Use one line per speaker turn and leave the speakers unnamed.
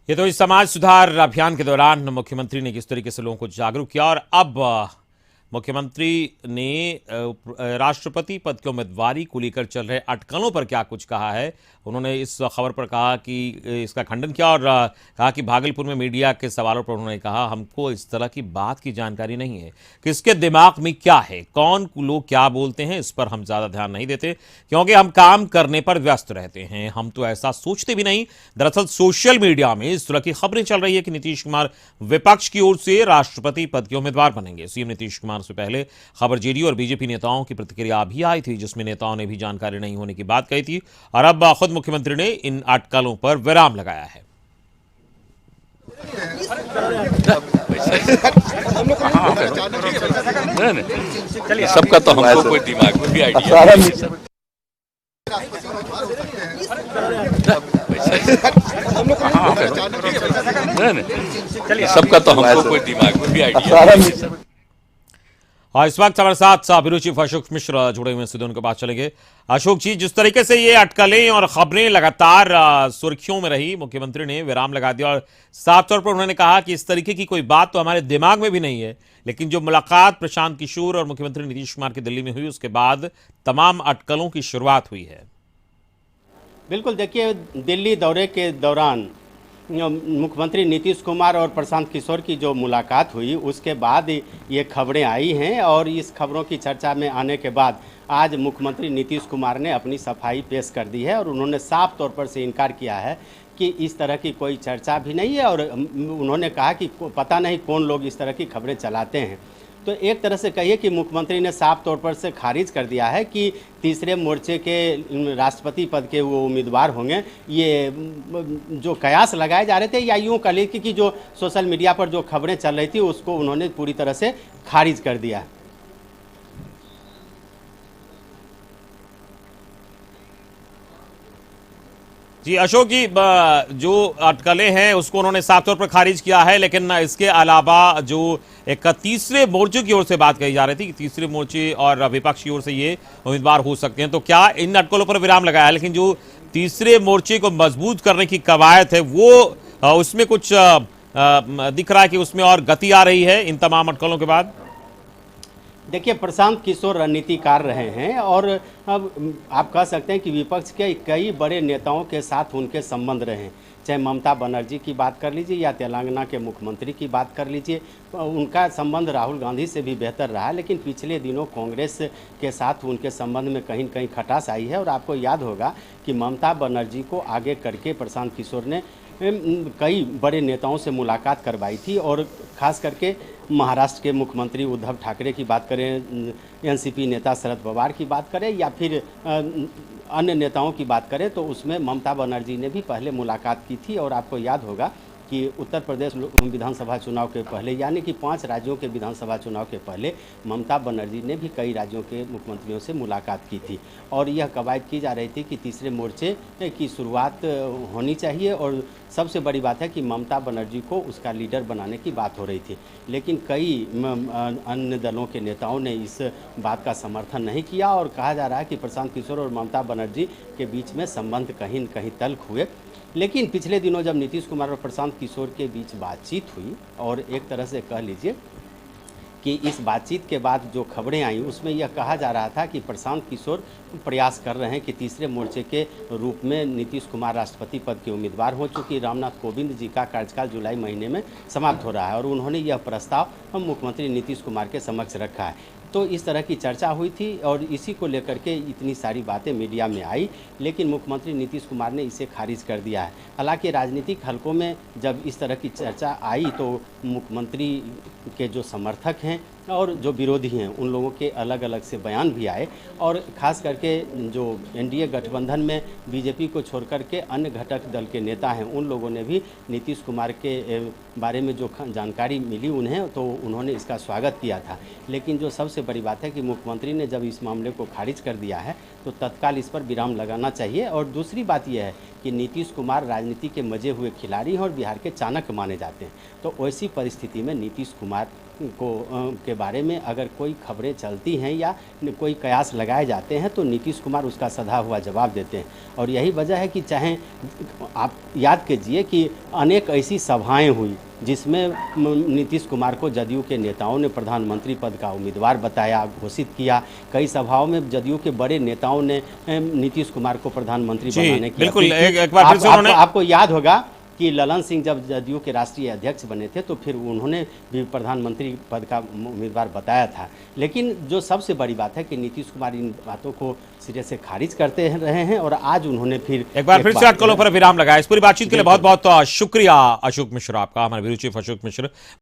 ये तो इस समाज सुधार अभियान के दौरान मुख्यमंत्री ने किस तरीके से लोगों को जागरूक किया और अब मुख्यमंत्री ने राष्ट्रपति पद की उम्मीदवारी को लेकर चल रहे अटकलों पर क्या कुछ कहा है। उन्होंने इस खबर पर कहा कि इसका खंडन किया और कहा कि भागलपुर में मीडिया के सवालों पर उन्होंने कहा हमको इस तरह की बात की जानकारी नहीं है, किसके दिमाग में क्या है, कौन लोग क्या बोलते हैं, इस पर हम ज्यादा ध्यान नहीं देते क्योंकि हम काम करने पर व्यस्त रहते हैं। हम तो ऐसा सोचते भी नहीं। दरअसल सोशल मीडिया में इस तरह की खबरें चल रही है कि नीतीश कुमार विपक्ष की ओर से राष्ट्रपति पद के उम्मीदवार बनेंगे। सीएम नीतीश कुमार से पहले खबर जेडीयू और बीजेपी नेताओं की प्रतिक्रिया भी आई थी, जिसमें नेताओं ने भी जानकारी नहीं होने की बात कही थी और अब खुद मुख्यमंत्री ने इन अटकलों पर विराम लगाया है।
चलिए, सबका तो हमको कोई दिमाग में भी आइडिया चलिए, सबका तो हमको कोई दिमाग में भी आइडिया।
और इस वक्त हमारे साथ ब्यूरो चीफ अशोक मिश्र जुड़े हुए हैं, उनके पास चलेंगे। अशोक जी, जिस तरीके से ये अटकलें और खबरें लगातार सुर्खियों में रही, मुख्यमंत्री ने विराम लगा दिया और साफ तौर पर उन्होंने कहा कि इस तरीके की कोई बात तो हमारे दिमाग में भी नहीं है। लेकिन जो मुलाकात प्रशांत किशोर और मुख्यमंत्री नीतीश कुमार की दिल्ली में हुई, उसके बाद तमाम अटकलों की शुरुआत हुई है।
बिल्कुल, देखिए, दिल्ली दौरे के दौरान मुख्यमंत्री नीतीश कुमार और प्रशांत किशोर की जो मुलाकात हुई, उसके बाद ये खबरें आई हैं और इस खबरों की चर्चा में आने के बाद आज मुख्यमंत्री नीतीश कुमार ने अपनी सफाई पेश कर दी है और उन्होंने साफ तौर पर से इनकार किया है कि इस तरह की कोई चर्चा भी नहीं है और उन्होंने कहा कि पता नहीं कौन लोग इस तरह की खबरें चलाते हैं। तो एक तरह से कहिए कि मुख्यमंत्री ने साफ तौर पर से खारिज कर दिया है कि तीसरे मोर्चे के राष्ट्रपति पद के वो उम्मीदवार होंगे। ये जो कयास लगाए जा रहे थे या यूँ कह लीजिए कि जो सोशल मीडिया पर जो खबरें चल रही थी, उसको उन्होंने पूरी तरह से खारिज कर दिया है।
जी अशोक जी, जो अटकलें हैं उसको उन्होंने साफ तौर पर खारिज किया है, लेकिन इसके अलावा जो एक तीसरे मोर्चे की ओर से बात कही जा रही थी कि तीसरे मोर्चे और विपक्ष की ओर से ये उम्मीदवार हो सकते हैं, तो क्या इन अटकलों पर विराम लगाया? लेकिन जो तीसरे मोर्चे को मजबूत करने की कवायद है वो उसमें कुछ दिख रहा है कि उसमें और गति आ रही है इन तमाम अटकलों के बाद।
देखिए, प्रशांत किशोर रणनीतिकार रहे हैं और अब आप कह सकते हैं कि विपक्ष के कई बड़े नेताओं के साथ उनके संबंध रहे हैं। चाहे ममता बनर्जी की बात कर लीजिए या तेलंगाना के मुख्यमंत्री की बात कर लीजिए, उनका संबंध राहुल गांधी से भी बेहतर रहा। लेकिन पिछले दिनों कांग्रेस के साथ उनके संबंध में कहीं न कहीं खटास आई है और आपको याद होगा कि ममता बनर्जी को आगे करके प्रशांत किशोर ने कई बड़े नेताओं से मुलाकात करवाई थी और ख़ास करके महाराष्ट्र के मुख्यमंत्री उद्धव ठाकरे की बात करें, एनसीपी नेता शरद पवार की बात करें या फिर अन्य नेताओं की बात करें, तो उसमें ममता बनर्जी ने भी पहले मुलाकात की थी। और आपको याद होगा कि उत्तर प्रदेश विधानसभा चुनाव के पहले, यानी कि 5 राज्यों के विधानसभा चुनाव के पहले, ममता बनर्जी ने भी कई राज्यों के मुख्यमंत्रियों से मुलाकात की थी और यह कवायद की जा रही थी कि तीसरे मोर्चे की शुरुआत होनी चाहिए। और सबसे बड़ी बात है कि ममता बनर्जी को उसका लीडर बनाने की बात हो रही थी, लेकिन कई अन्य दलों के नेताओं ने इस बात का समर्थन नहीं किया और कहा जा रहा है कि प्रशांत किशोर और ममता बनर्जी के बीच में संबंध कहीं न कहीं तल्ख हुए। लेकिन पिछले दिनों जब नीतीश कुमार और प्रशांत किशोर के बीच बातचीत हुई और एक तरह से कह लीजिए कि इस बातचीत के बाद जो खबरें आई, उसमें यह कहा जा रहा था कि प्रशांत किशोर प्रयास कर रहे हैं कि तीसरे मोर्चे के रूप में नीतीश कुमार राष्ट्रपति पद के उम्मीदवार हो, चूँकि रामनाथ कोविंद जी का कार्यकाल जुलाई महीने में समाप्त हो रहा है और उन्होंने यह प्रस्ताव मुख्यमंत्री नीतीश कुमार के समक्ष रखा है। तो इस तरह की चर्चा हुई थी और इसी को लेकर के इतनी सारी बातें मीडिया में आई, लेकिन मुख्यमंत्री नीतीश कुमार ने इसे खारिज कर दिया है। हालांकि राजनीतिक हलकों में जब इस तरह की चर्चा आई तो मुख्यमंत्री के जो समर्थक हैं और जो विरोधी हैं, उन लोगों के अलग अलग से बयान भी आए और ख़ास करके जो एनडीए गठबंधन में बीजेपी को छोड़कर के अन्य घटक दल के नेता हैं, उन लोगों ने भी नीतीश कुमार के बारे में जो जानकारी मिली उन्हें, तो उन्होंने इसका स्वागत किया था। लेकिन जो सबसे बड़ी बात है कि मुख्यमंत्री ने जब इस मामले को खारिज कर दिया है तो तत्काल इस पर विराम लगाना चाहिए। और दूसरी बात यह है कि नीतीश कुमार राजनीति के मजे हुए खिलाड़ी हैं और बिहार के चाणक्य माने जाते हैं। तो वैसी परिस्थिति में नीतीश कुमार को के बारे में अगर कोई खबरें चलती हैं या कोई कयास लगाए जाते हैं तो नीतीश कुमार उसका सधा हुआ जवाब देते हैं। और यही वजह है कि चाहे आप याद कीजिए कि अनेक ऐसी सभाएं हुई जिसमें नीतीश कुमार को जदयू के नेताओं ने प्रधानमंत्री पद का उम्मीदवार बताया, घोषित किया। कई सभाओं में जदयू के बड़े नेताओं ने नीतीश कुमार को प्रधानमंत्री बनाने की
बिल्कुल
अपील की।
एक बार फिर से उन्होंने
आपको याद होगा कि ललन सिंह जब जदयू के राष्ट्रीय अध्यक्ष बने थे तो फिर उन्होंने भी प्रधानमंत्री पद का उम्मीदवार बताया था। लेकिन जो सबसे बड़ी बात है कि नीतीश कुमार इन बातों को सिरे से खारिज करते रहे हैं और आज उन्होंने फिर
एक बार फिर से अटकलों पर विराम लगाया। इस पूरी बातचीत के लिए बहुत बहुत शुक्रिया अशोक मिश्रा आपका, हमारे ब्यूरो चीफ अशोक मिश्र।